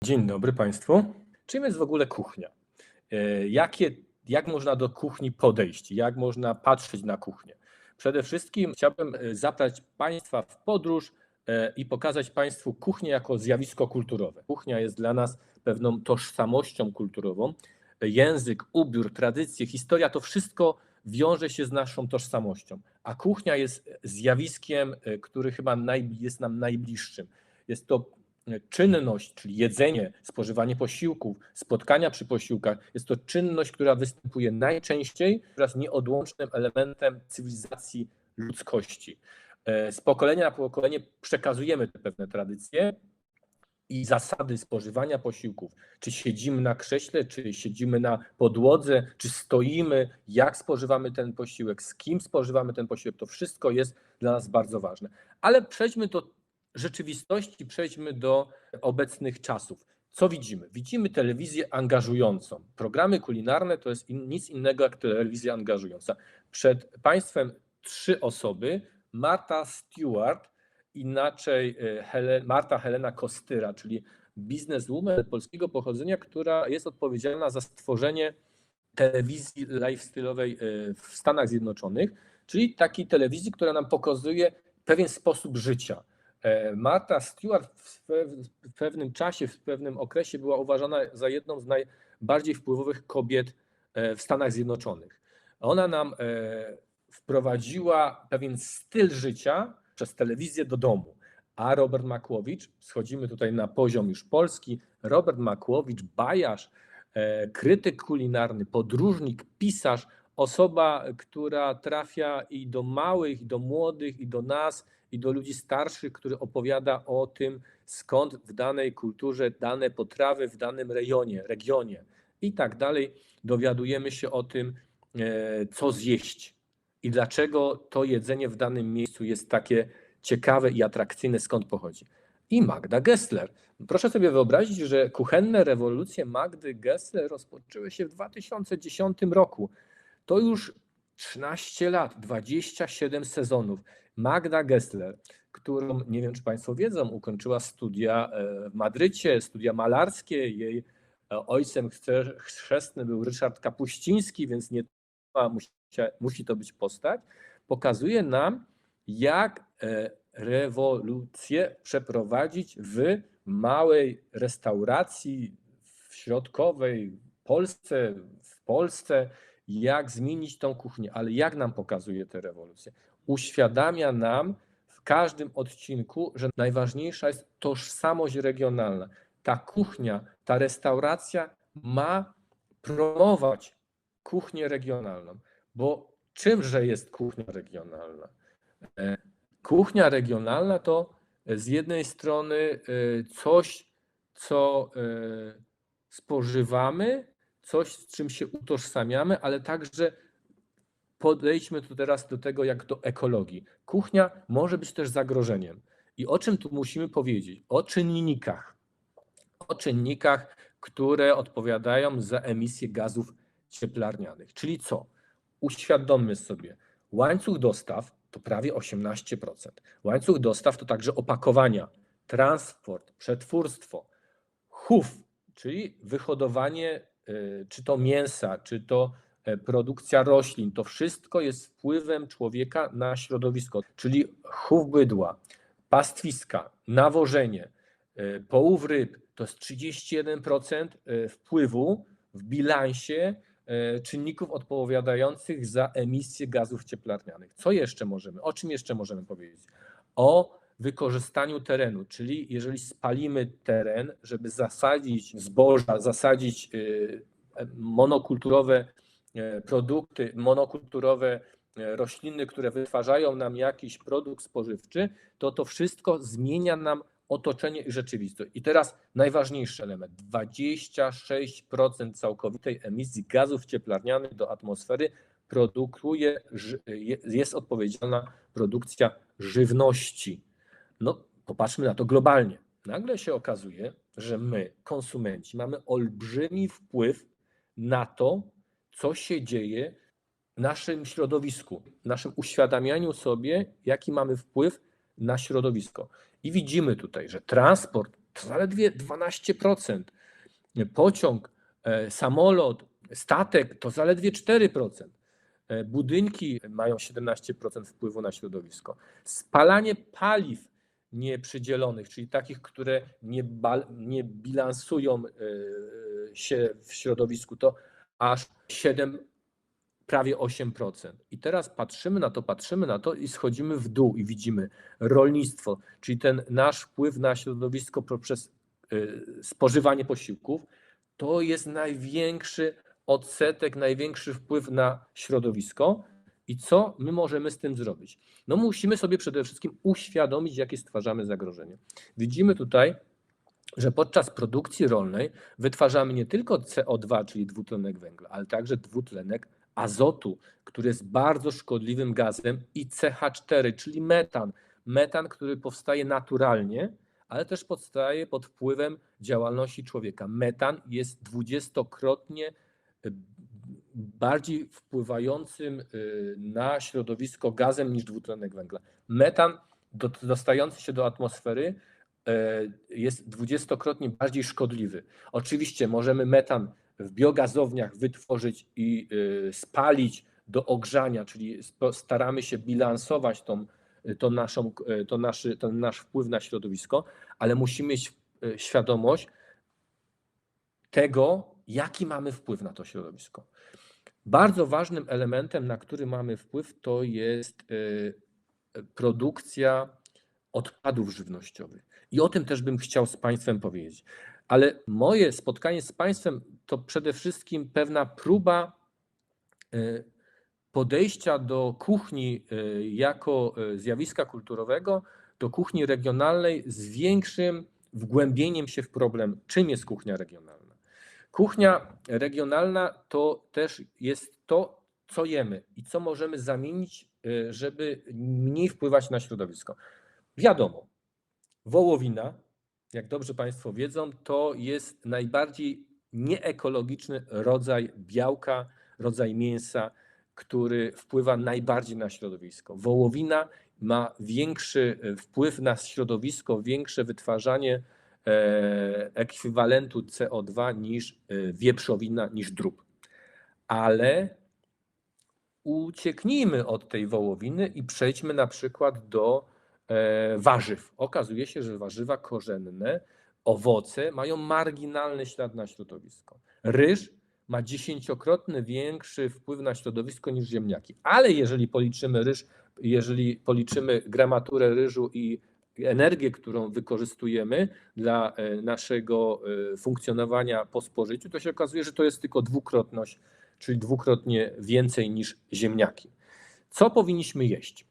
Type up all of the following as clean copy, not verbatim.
Dzień dobry Państwu. Czym jest w ogóle kuchnia? Jak można do kuchni podejść? Jak można patrzeć na kuchnię? Przede wszystkim chciałbym zabrać Państwa w podróż i pokazać Państwu kuchnię jako zjawisko kulturowe. Kuchnia jest dla nas pewną tożsamością kulturową. Język, ubiór, tradycje, historia to wszystko wiąże się z naszą tożsamością, a kuchnia jest zjawiskiem, który chyba jest nam najbliższym. Jest to czynność, czyli jedzenie, spożywanie posiłków, spotkania przy posiłkach, jest to czynność, która występuje najczęściej, która jest nieodłącznym elementem cywilizacji ludzkości. Z pokolenia na pokolenie przekazujemy te pewne tradycje i zasady spożywania posiłków. Czy siedzimy na krześle, czy siedzimy na podłodze, czy stoimy, jak spożywamy ten posiłek, z kim spożywamy ten posiłek, to wszystko jest dla nas bardzo ważne. Ale przejdźmy do rzeczywistości, przejdźmy do obecnych czasów. Co widzimy? Widzimy telewizję angażującą. Programy kulinarne to jest nic innego jak telewizja angażująca. Przed Państwem 3 osoby, Martha Stewart, inaczej Marta Helena Kostyra, czyli bizneswoman polskiego pochodzenia, która jest odpowiedzialna za stworzenie telewizji lifestyle'owej w Stanach Zjednoczonych, czyli takiej telewizji, która nam pokazuje pewien sposób życia. Martha Stewart w pewnym czasie, w pewnym okresie była uważana za jedną z najbardziej wpływowych kobiet w Stanach Zjednoczonych. Ona nam wprowadziła pewien styl życia przez telewizję do domu. A Robert Makłowicz, schodzimy tutaj na poziom już polski, Robert Makłowicz, bajarz, krytyk kulinarny, podróżnik, pisarz, osoba, która trafia i do małych, i do młodych, i do nas, i do ludzi starszych, który opowiada o tym, skąd w danej kulturze dane potrawy w danym regionie i tak dalej. Dowiadujemy się o tym, co zjeść i dlaczego to jedzenie w danym miejscu jest takie ciekawe i atrakcyjne, skąd pochodzi. I Magda Gessler. Proszę sobie wyobrazić, że kuchenne rewolucje Magdy Gessler rozpoczęły się w 2010 roku. To już 13 lat, 27 sezonów. Magda Gessler, którą, nie wiem czy Państwo wiedzą, ukończyła studia w Madrycie, studia malarskie. Jej ojcem chrzestnym był Ryszard Kapuściński, więc nie musi to być postać. Pokazuje nam, jak rewolucję przeprowadzić w małej restauracji w środkowej Polsce, jak zmienić tą kuchnię, ale jak nam pokazuje tę rewolucję? Uświadamia nam w każdym odcinku, że najważniejsza jest tożsamość regionalna. Ta kuchnia, ta restauracja ma promować kuchnię regionalną, bo czymże jest kuchnia regionalna? Kuchnia regionalna to z jednej strony coś, co spożywamy, coś, z czym się utożsamiamy, ale także podejdźmy tu teraz do tego jak do ekologii. Kuchnia może być też zagrożeniem. I o czym tu musimy powiedzieć? O czynnikach, które odpowiadają za emisję gazów cieplarnianych. Czyli co? Uświadommy sobie, łańcuch dostaw to prawie 18%. Łańcuch dostaw to także opakowania, transport, przetwórstwo, chów, czyli wyhodowanie czy to mięsa, czy to produkcja roślin, to wszystko jest wpływem człowieka na środowisko, czyli chów bydła, pastwiska, nawożenie, połów ryb, to jest 31% wpływu w bilansie czynników odpowiadających za emisję gazów cieplarnianych. O czym jeszcze możemy powiedzieć? O wykorzystaniu terenu, czyli jeżeli spalimy teren, żeby zasadzić zboża, zasadzić monokulturowe produkty, monokulturowe rośliny, które wytwarzają nam jakiś produkt spożywczy, to wszystko zmienia nam otoczenie i rzeczywistość. I teraz najważniejszy element. 26% całkowitej emisji gazów cieplarnianych do atmosfery jest odpowiedzialna produkcja żywności. No, popatrzmy na to globalnie. Nagle się okazuje, że my, konsumenci, mamy olbrzymi wpływ na to, co się dzieje w naszym środowisku, w naszym uświadamianiu sobie, jaki mamy wpływ na środowisko. I widzimy tutaj, że transport to zaledwie 12%. Pociąg, samolot, statek to zaledwie 4%. Budynki mają 17% wpływu na środowisko. Spalanie paliw nieprzydzielonych, czyli takich, które nie bilansują się w środowisku, to aż 7, prawie 8%. I teraz patrzymy na to i schodzimy w dół i widzimy rolnictwo, czyli ten nasz wpływ na środowisko poprzez spożywanie posiłków, to jest największy odsetek, największy wpływ na środowisko. I co my możemy z tym zrobić? No musimy sobie przede wszystkim uświadomić, jakie stwarzamy zagrożenie. Widzimy tutaj, że podczas produkcji rolnej wytwarzamy nie tylko CO2, czyli dwutlenek węgla, ale także dwutlenek azotu, który jest bardzo szkodliwym gazem, i CH4, czyli metan. Metan, który powstaje naturalnie, ale też powstaje pod wpływem działalności człowieka. Metan jest 20-krotnie bardziej wpływającym na środowisko gazem niż dwutlenek węgla. Metan dostający się do atmosfery jest 20-krotnie bardziej szkodliwy. Oczywiście możemy metan w biogazowniach wytworzyć i spalić do ogrzania, czyli staramy się bilansować ten nasz wpływ na środowisko, ale musimy mieć świadomość tego, jaki mamy wpływ na to środowisko. Bardzo ważnym elementem, na który mamy wpływ, to jest produkcja odpadów żywnościowych. I o tym też bym chciał z Państwem powiedzieć. Ale moje spotkanie z Państwem to przede wszystkim pewna próba podejścia do kuchni jako zjawiska kulturowego, do kuchni regionalnej z większym wgłębieniem się w problem, czym jest kuchnia regionalna. Kuchnia regionalna to też jest to, co jemy i co możemy zamienić, żeby mniej wpływać na środowisko. Wiadomo, wołowina, jak dobrze Państwo wiedzą, to jest najbardziej nieekologiczny rodzaj białka, rodzaj mięsa, który wpływa najbardziej na środowisko. Wołowina ma większy wpływ na środowisko, większe wytwarzanie ekwiwalentu CO2 niż wieprzowina, niż drób. Ale ucieknijmy od tej wołowiny i przejdźmy na przykład do warzyw. Okazuje się, że warzywa korzenne, owoce mają marginalny ślad na środowisko. Ryż ma 10-krotnie większy wpływ na środowisko niż ziemniaki. Ale jeżeli policzymy ryż, jeżeli policzymy gramaturę ryżu i energię, którą wykorzystujemy dla naszego funkcjonowania po spożyciu, to się okazuje, że to jest tylko dwukrotność, czyli dwukrotnie więcej niż ziemniaki. Co powinniśmy jeść?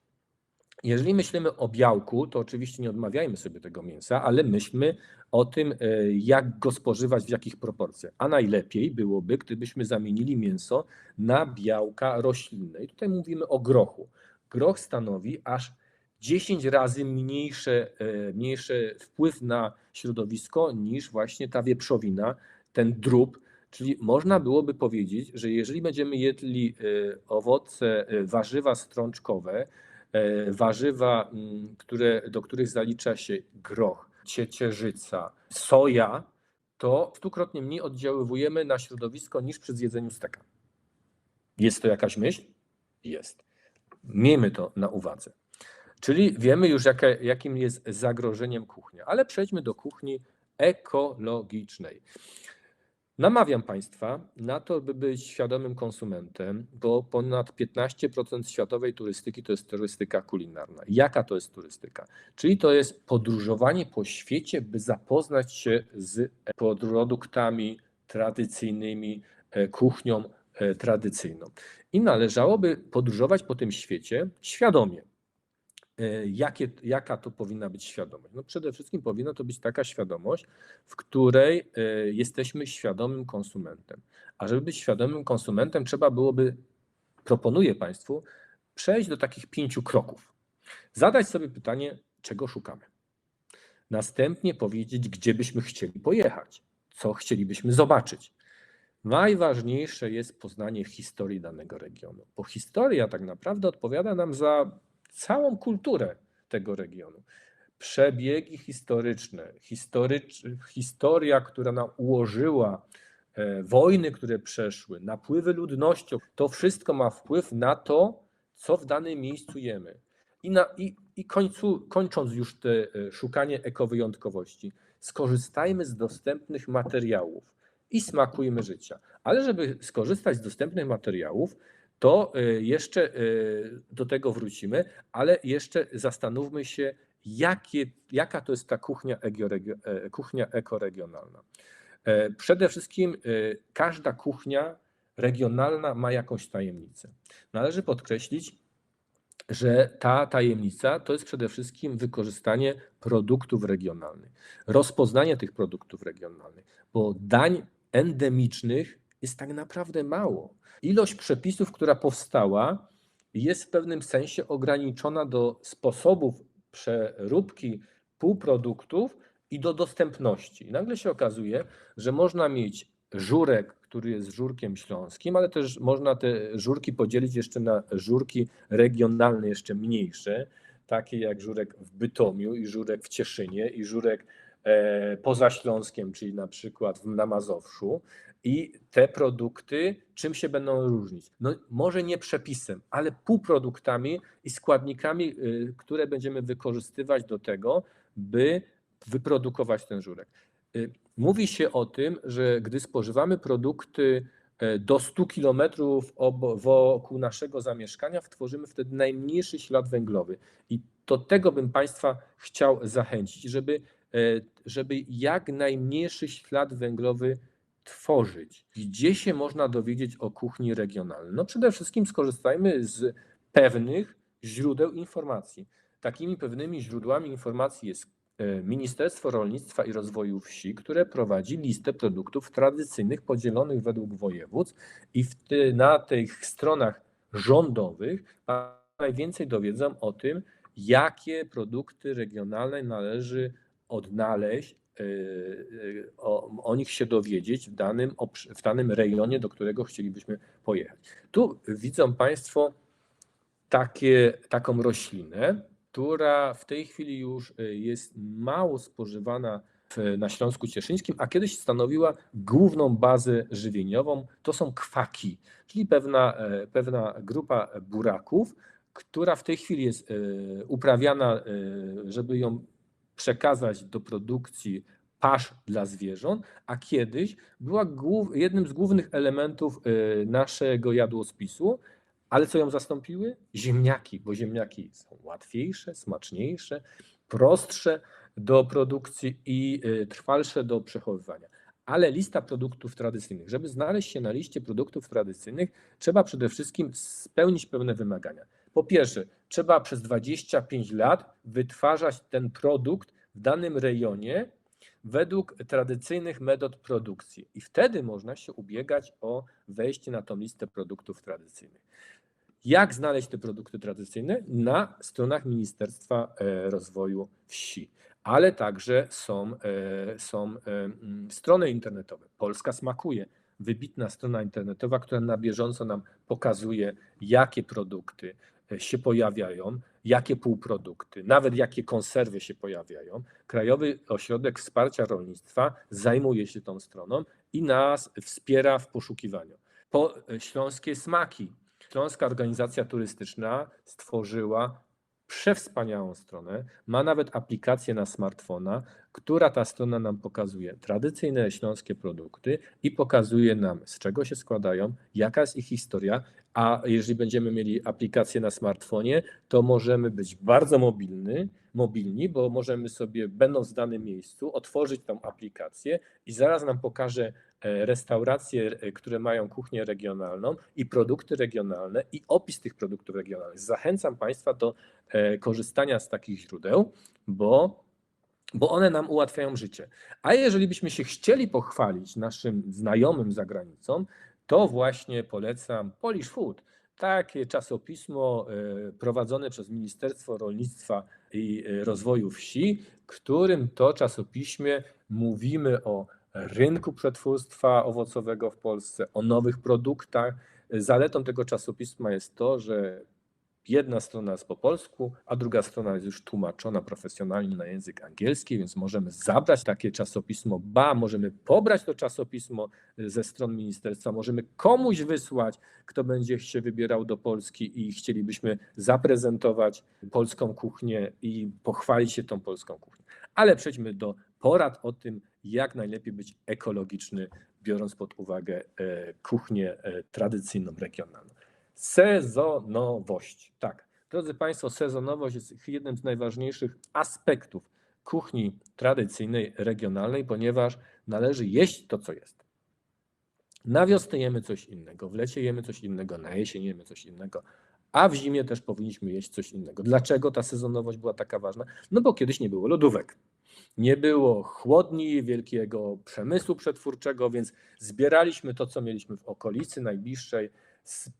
Jeżeli myślimy o białku, to oczywiście nie odmawiajmy sobie tego mięsa, ale myślmy o tym, jak go spożywać, w jakich proporcjach. A najlepiej byłoby, gdybyśmy zamienili mięso na białka roślinne. I tutaj mówimy o grochu. Groch stanowi aż 10 razy mniejszy wpływ na środowisko niż właśnie ta wieprzowina, ten drób. Czyli można byłoby powiedzieć, że jeżeli będziemy jedli owoce, warzywa strączkowe, warzywa, do których zalicza się groch, ciecierzyca, soja, to 100-krotnie mniej oddziaływujemy na środowisko niż przy zjedzeniu steka. Jest to jakaś myśl? Jest. Miejmy to na uwadze. Czyli wiemy już, jakim jest zagrożeniem kuchnia, ale przejdźmy do kuchni ekologicznej. Namawiam Państwa na to, by być świadomym konsumentem, bo ponad 15% światowej turystyki to jest turystyka kulinarna. Jaka to jest turystyka? Czyli to jest podróżowanie po świecie, by zapoznać się z produktami tradycyjnymi, kuchnią tradycyjną. I należałoby podróżować po tym świecie świadomie. Jaka to powinna być świadomość? No przede wszystkim powinna to być taka świadomość, w której jesteśmy świadomym konsumentem. A żeby być świadomym konsumentem, trzeba byłoby, proponuję Państwu, przejść do takich 5 kroków. Zadać sobie pytanie, czego szukamy. Następnie powiedzieć, gdzie byśmy chcieli pojechać, co chcielibyśmy zobaczyć. Najważniejsze jest poznanie historii danego regionu, bo historia tak naprawdę odpowiada nam za całą kulturę tego regionu. przebiegi historyczne, historia, która nam ułożyła wojny, które przeszły, napływy ludnością, to wszystko ma wpływ na to, co w danym miejscu jemy. Kończąc już te szukanie ekowyjątkowości, skorzystajmy z dostępnych materiałów i smakujmy życia. Ale żeby skorzystać z dostępnych materiałów, to jeszcze do tego wrócimy, ale jeszcze zastanówmy się, jaka to jest ta kuchnia ekoregionalna. Przede wszystkim każda kuchnia regionalna ma jakąś tajemnicę. Należy podkreślić, że ta tajemnica to jest przede wszystkim wykorzystanie produktów regionalnych, rozpoznanie tych produktów regionalnych, bo dań endemicznych jest tak naprawdę mało. Ilość przepisów, która powstała, jest w pewnym sensie ograniczona do sposobów przeróbki półproduktów i do dostępności. I nagle się okazuje, że można mieć żurek, który jest żurkiem śląskim, ale też można te żurki podzielić jeszcze na żurki regionalne, jeszcze mniejsze, takie jak żurek w Bytomiu i żurek w Cieszynie i żurek poza Śląskiem, czyli na przykład na Mazowszu. I te produkty czym się będą różnić? No może nie przepisem, ale półproduktami i składnikami, które będziemy wykorzystywać do tego, by wyprodukować ten żurek. Mówi się o tym, że gdy spożywamy produkty do 100 kilometrów wokół naszego zamieszkania, tworzymy wtedy najmniejszy ślad węglowy. I do tego bym Państwa chciał zachęcić, żeby jak najmniejszy ślad węglowy tworzyć. Gdzie się można dowiedzieć o kuchni regionalnej? No przede wszystkim skorzystajmy z pewnych źródeł informacji. Takimi pewnymi źródłami informacji jest Ministerstwo Rolnictwa i Rozwoju Wsi, które prowadzi listę produktów tradycyjnych podzielonych według województw i na tych stronach rządowych najwięcej dowiedzą o tym, jakie produkty regionalne należy odnaleźć, o nich się dowiedzieć w danym rejonie, do którego chcielibyśmy pojechać. Tu widzą Państwo taką roślinę, która w tej chwili już jest mało spożywana na Śląsku Cieszyńskim, a kiedyś stanowiła główną bazę żywieniową. To są kwaki, czyli pewna grupa buraków, która w tej chwili jest uprawiana, żeby ją przekazać do produkcji pasz dla zwierząt, a kiedyś była jednym z głównych elementów naszego jadłospisu. Ale co ją zastąpiły? Ziemniaki, bo ziemniaki są łatwiejsze, smaczniejsze, prostsze do produkcji i trwalsze do przechowywania. Ale lista produktów tradycyjnych. Żeby znaleźć się na liście produktów tradycyjnych, trzeba przede wszystkim spełnić pewne wymagania. Po pierwsze, trzeba przez 25 lat wytwarzać ten produkt w danym rejonie według tradycyjnych metod produkcji. I wtedy można się ubiegać o wejście na tą listę produktów tradycyjnych. Jak znaleźć te produkty tradycyjne? Na stronach Ministerstwa Rozwoju Wsi, ale także są strony internetowe. Polska Smakuje, wybitna strona internetowa, która na bieżąco nam pokazuje, jakie produkty się pojawiają, jakie półprodukty, nawet jakie konserwy się pojawiają. Krajowy Ośrodek Wsparcia Rolnictwa zajmuje się tą stroną i nas wspiera w poszukiwaniu. Śląskie Smaki. Śląska Organizacja Turystyczna stworzyła przewspaniałą stronę, ma nawet aplikację na smartfona, która ta strona nam pokazuje tradycyjne śląskie produkty i pokazuje nam, z czego się składają, jaka jest ich historia, a jeżeli będziemy mieli aplikację na smartfonie, to możemy być bardzo mobilni, bo możemy sobie, będąc w danym miejscu, otworzyć tą aplikację i zaraz nam pokaże restauracje, które mają kuchnię regionalną i produkty regionalne i opis tych produktów regionalnych. Zachęcam Państwa do korzystania z takich źródeł, bo one nam ułatwiają życie. A jeżeli byśmy się chcieli pochwalić naszym znajomym za granicą, to właśnie polecam Polish Food, takie czasopismo prowadzone przez Ministerstwo Rolnictwa i Rozwoju Wsi, w którym to czasopiśmie mówimy o rynku przetwórstwa owocowego w Polsce, o nowych produktach. Zaletą tego czasopisma jest to, że Jedna strona jest po polsku, a druga strona jest już tłumaczona profesjonalnie na język angielski, więc możemy zabrać takie czasopismo, możemy pobrać to czasopismo ze stron ministerstwa, możemy komuś wysłać, kto będzie się wybierał do Polski i chcielibyśmy zaprezentować polską kuchnię i pochwalić się tą polską kuchnią. Ale przejdźmy do porad o tym, jak najlepiej być ekologiczny, biorąc pod uwagę kuchnię tradycyjną, regionalną. Sezonowość. Tak, drodzy Państwo, sezonowość jest jednym z najważniejszych aspektów kuchni tradycyjnej, regionalnej, ponieważ należy jeść to, co jest. Na wiosnę jemy coś innego, w lecie jemy coś innego, na jesień jemy coś innego, a w zimie też powinniśmy jeść coś innego. Dlaczego ta sezonowość była taka ważna? No bo kiedyś nie było lodówek. Nie było chłodni, wielkiego przemysłu przetwórczego, więc zbieraliśmy to, co mieliśmy w okolicy najbliższej,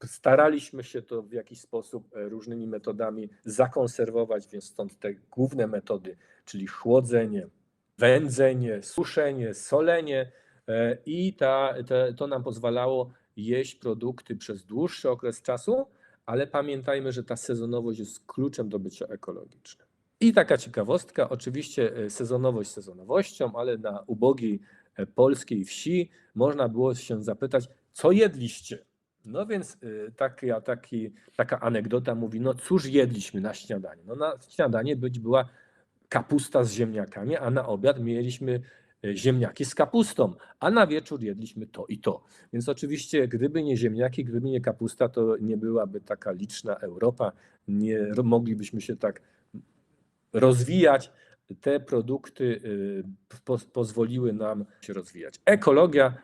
staraliśmy się to w jakiś sposób różnymi metodami zakonserwować, więc stąd te główne metody, czyli chłodzenie, wędzenie, suszenie, solenie i to nam pozwalało jeść produkty przez dłuższy okres czasu, ale pamiętajmy, że ta sezonowość jest kluczem do bycia ekologicznym. I taka ciekawostka, oczywiście sezonowość sezonowością, ale na ubogiej polskiej wsi można było się zapytać, co jedliście? No więc taka anegdota mówi, no cóż jedliśmy na śniadanie? No na śniadanie była kapusta z ziemniakami, a na obiad mieliśmy ziemniaki z kapustą, a na wieczór jedliśmy to i to. Więc oczywiście gdyby nie ziemniaki, gdyby nie kapusta, to nie byłaby taka liczna Europa, nie moglibyśmy się tak rozwijać. Te produkty pozwoliły nam się rozwijać. Ekologia.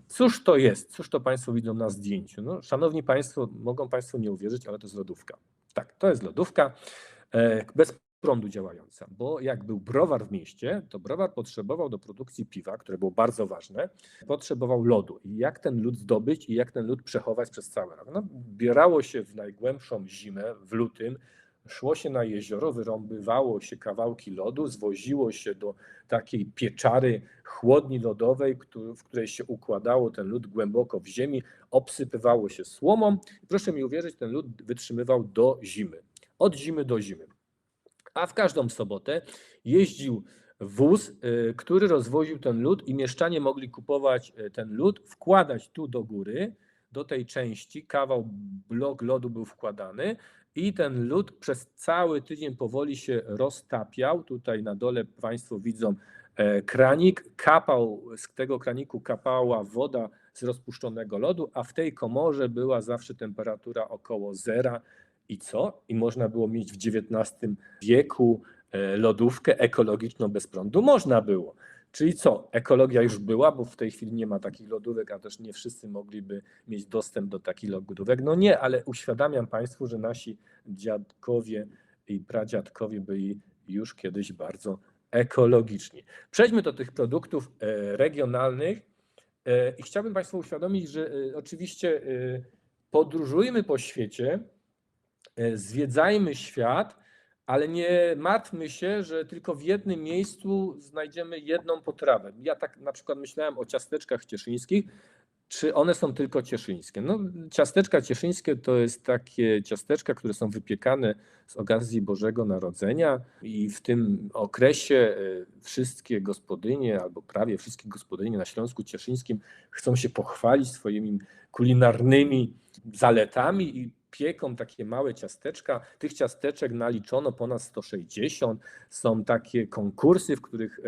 Cóż to jest? Cóż to Państwo widzą na zdjęciu? No, szanowni Państwo, mogą Państwo nie uwierzyć, ale to jest lodówka. Tak, to jest lodówka bez prądu działająca, bo jak był browar w mieście, to browar potrzebował do produkcji piwa, które było bardzo ważne, potrzebował lodu. I jak ten lód zdobyć i jak ten lód przechować przez cały rok? No, bierało się w najgłębszą zimę, w lutym, szło się na jezioro, wyrąbywało się kawałki lodu, zwoziło się do takiej pieczary chłodni lodowej, w której się układało ten lód głęboko w ziemi, obsypywało się słomą. Proszę mi uwierzyć, ten lód wytrzymywał do zimy, od zimy do zimy. A w każdą sobotę jeździł wóz, który rozwoził ten lód i mieszczanie mogli kupować ten lód, wkładać tu do góry, do tej części, blok lodu był wkładany i ten lód przez cały tydzień powoli się roztapiał. Tutaj na dole Państwo widzą kranik, z tego kraniku kapała woda z rozpuszczonego lodu, a w tej komorze była zawsze temperatura około zera. I co? I można było mieć w XIX wieku lodówkę ekologiczną bez prądu? Można było. Czyli co? Ekologia już była, bo w tej chwili nie ma takich lodówek, a też nie wszyscy mogliby mieć dostęp do takich lodówek. No nie, ale uświadamiam Państwu, że nasi dziadkowie i pradziadkowie byli już kiedyś bardzo ekologiczni. Przejdźmy do tych produktów regionalnych i chciałbym Państwu uświadomić, że oczywiście podróżujmy po świecie, zwiedzajmy świat, ale nie martwmy się, że tylko w jednym miejscu znajdziemy jedną potrawę. Ja tak na przykład myślałem o ciasteczkach cieszyńskich, czy one są tylko cieszyńskie. No, ciasteczka cieszyńskie to jest takie ciasteczka, które są wypiekane z okazji Bożego Narodzenia i w tym okresie wszystkie gospodynie, albo prawie wszystkie gospodynie na Śląsku Cieszyńskim chcą się pochwalić swoimi kulinarnymi zaletami i pieką takie małe ciasteczka. Tych ciasteczek naliczono ponad 160. Są takie konkursy, w których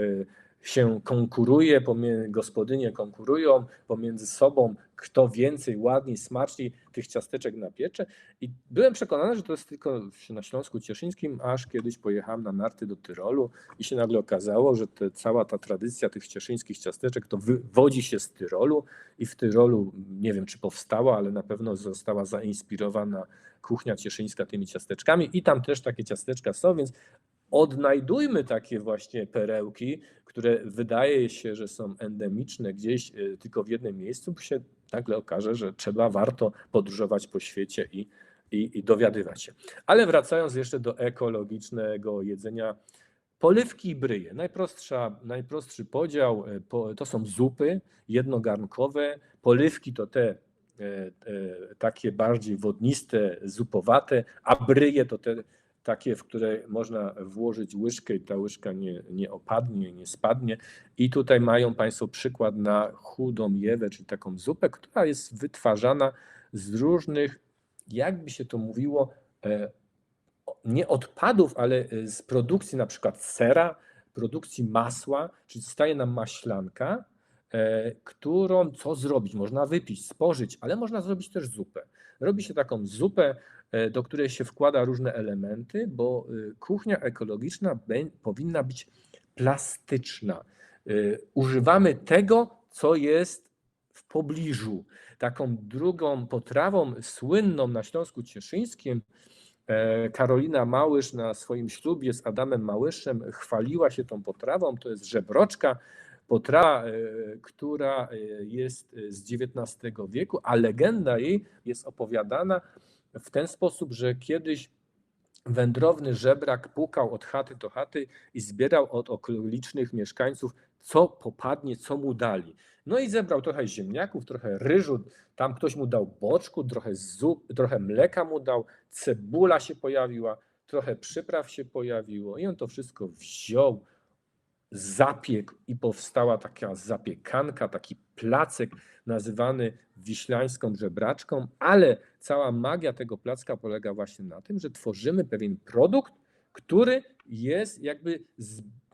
się konkuruje, gospodynie konkurują pomiędzy sobą, kto więcej, ładniej, smaczniej tych ciasteczek napiecze. I byłem przekonany, że to jest tylko na Śląsku Cieszyńskim, aż kiedyś pojechałem na narty do Tyrolu i się nagle okazało, że cała ta tradycja tych cieszyńskich ciasteczek to wywodzi się z Tyrolu i w Tyrolu, nie wiem czy powstała, ale na pewno została zainspirowana kuchnia cieszyńska tymi ciasteczkami i tam też takie ciasteczka są, więc odnajdujmy takie właśnie perełki, które wydaje się, że są endemiczne gdzieś tylko w jednym miejscu, bo się nagle okaże, że warto podróżować po świecie i dowiadywać się. Ale wracając jeszcze do ekologicznego jedzenia, polewki i bryje. Najprostszy podział to są zupy jednogarnkowe, polewki to te takie bardziej wodniste, zupowate, a bryje to te takie, w które można włożyć łyżkę i ta łyżka nie opadnie, nie spadnie. I tutaj mają Państwo przykład na chudą jewę, czyli taką zupę, która jest wytwarzana z różnych, jakby się to mówiło, nie odpadów, ale z produkcji na przykład sera, produkcji masła, czyli staje nam maślanka, którą co zrobić? Można wypić, spożyć, ale można zrobić też zupę. Robi się taką zupę, do której się wkłada różne elementy, bo kuchnia ekologiczna powinna być plastyczna. Używamy tego, co jest w pobliżu. Taką drugą potrawą słynną na Śląsku Cieszyńskim Karolina Małysz na swoim ślubie z Adamem Małyszem chwaliła się tą potrawą, to jest żebroczka, potrawa, która jest z XIX wieku, a legenda jej jest opowiadana w ten sposób, że kiedyś wędrowny żebrak pukał od chaty do chaty i zbierał od okolicznych mieszkańców, co popadnie, co mu dali. No i zebrał trochę ziemniaków, trochę ryżu, tam ktoś mu dał boczku, trochę mleka mu dał, cebula się pojawiła, trochę przypraw się pojawiło i on to wszystko wziął, zapiekł i powstała taka zapiekanka, taki placek nazywany wiślańską żebraczką, ale cała magia tego placka polega właśnie na tym, że tworzymy pewien produkt, który jest jakby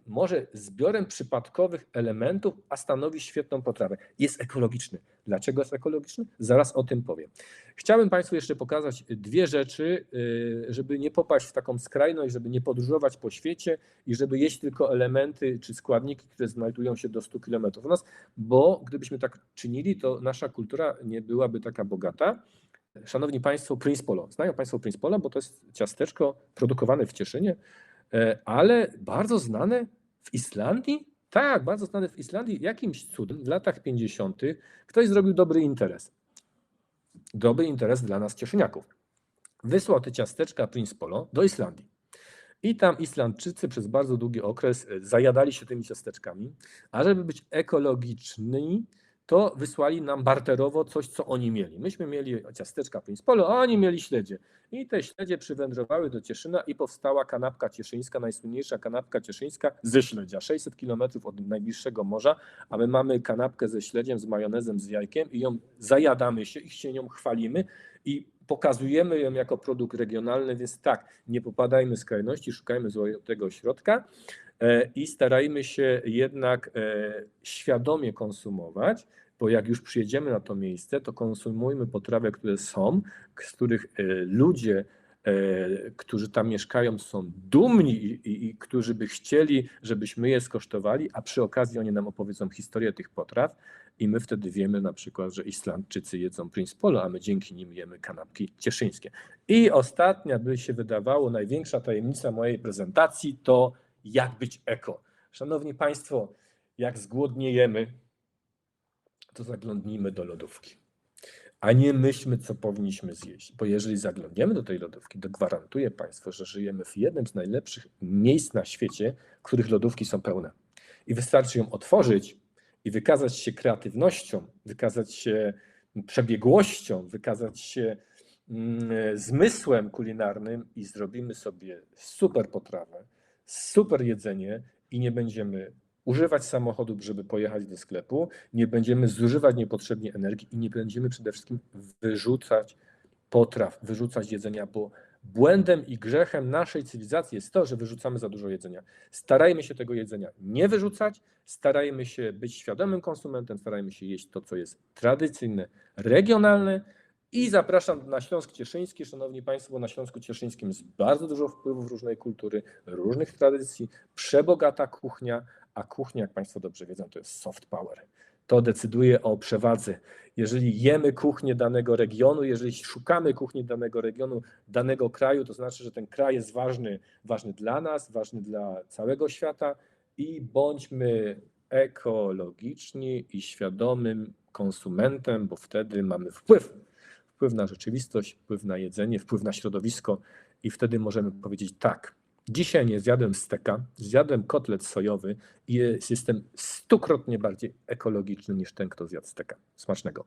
może zbiorem przypadkowych elementów, a stanowi świetną potrawę. Jest ekologiczny. Dlaczego jest ekologiczny? Zaraz o tym powiem. Chciałbym Państwu jeszcze pokazać dwie rzeczy, żeby nie popaść w taką skrajność, żeby nie podróżować po świecie i żeby jeść tylko elementy czy składniki, które znajdują się do 100 km od nas, bo gdybyśmy tak czynili, to nasza kultura nie byłaby taka bogata. Szanowni Państwo, Prince Polo. Znają Państwo Prince Polo, bo to jest ciasteczko produkowane w Cieszynie, ale bardzo znane w Islandii. Tak, bardzo znane w Islandii. Jakimś cudem w latach 50. ktoś zrobił dobry interes. Dobry interes dla nas cieszyniaków. Wysłał te ciasteczka Prince Polo do Islandii. I tam Islandczycy przez bardzo długi okres zajadali się tymi ciasteczkami, a żeby być ekologiczni, to wysłali nam barterowo coś, co oni mieli. Myśmy mieli ciasteczka Prince Polo, a oni mieli śledzie. I te śledzie przywędrowały do Cieszyna i powstała kanapka cieszyńska, najsłynniejsza kanapka cieszyńska ze śledzia. 600 km od najbliższego morza, a my mamy kanapkę ze śledziem, z majonezem, z jajkiem i ją zajadamy się nią chwalimy i pokazujemy ją jako produkt regionalny, więc tak, nie popadajmy w skrajności, szukajmy złotego środka i starajmy się jednak świadomie konsumować, bo jak już przyjedziemy na to miejsce, to konsumujmy potrawy, które są, z których ludzie, którzy tam mieszkają, są dumni i którzy by chcieli, żebyśmy je skosztowali, a przy okazji oni nam opowiedzą historię tych potraw i my wtedy wiemy na przykład, że Islandczycy jedzą Prince Polo, a my dzięki nim jemy kanapki cieszyńskie. I ostatnia, by się wydawało, największa tajemnica mojej prezentacji to jak być eko. Szanowni Państwo, jak zgłodniejemy, to zaglądnijmy do lodówki, a nie myślmy, co powinniśmy zjeść. Bo jeżeli zaglądniemy do tej lodówki, to gwarantuję Państwu, że żyjemy w jednym z najlepszych miejsc na świecie, których lodówki są pełne. I wystarczy ją otworzyć i wykazać się kreatywnością, wykazać się przebiegłością, wykazać się zmysłem kulinarnym i zrobimy sobie super potrawę, super jedzenie i nie będziemy używać samochodu, żeby pojechać do sklepu, nie będziemy zużywać niepotrzebnie energii i nie będziemy przede wszystkim wyrzucać potraw, wyrzucać jedzenia, bo błędem i grzechem naszej cywilizacji jest to, że wyrzucamy za dużo jedzenia. Starajmy się tego jedzenia nie wyrzucać, starajmy się być świadomym konsumentem, starajmy się jeść to, co jest tradycyjne, regionalne i zapraszam na Śląsk Cieszyński, szanowni Państwo, bo na Śląsku Cieszyńskim jest bardzo dużo wpływów różnej kultury, różnych tradycji, przebogata kuchnia, a kuchnia, jak Państwo dobrze wiedzą, to jest soft power. To decyduje o przewadze. Jeżeli jemy kuchnię danego regionu, jeżeli szukamy kuchni danego regionu, danego kraju, to znaczy, że ten kraj jest ważny dla nas, ważny dla całego świata i bądźmy ekologiczni i świadomym konsumentem, bo wtedy mamy wpływ na rzeczywistość, wpływ na jedzenie, wpływ na środowisko i wtedy możemy powiedzieć tak, dzisiaj nie zjadłem steka, zjadłem kotlet sojowy i jestem 100-krotnie bardziej ekologiczny niż ten, kto zjadł steka. Smacznego.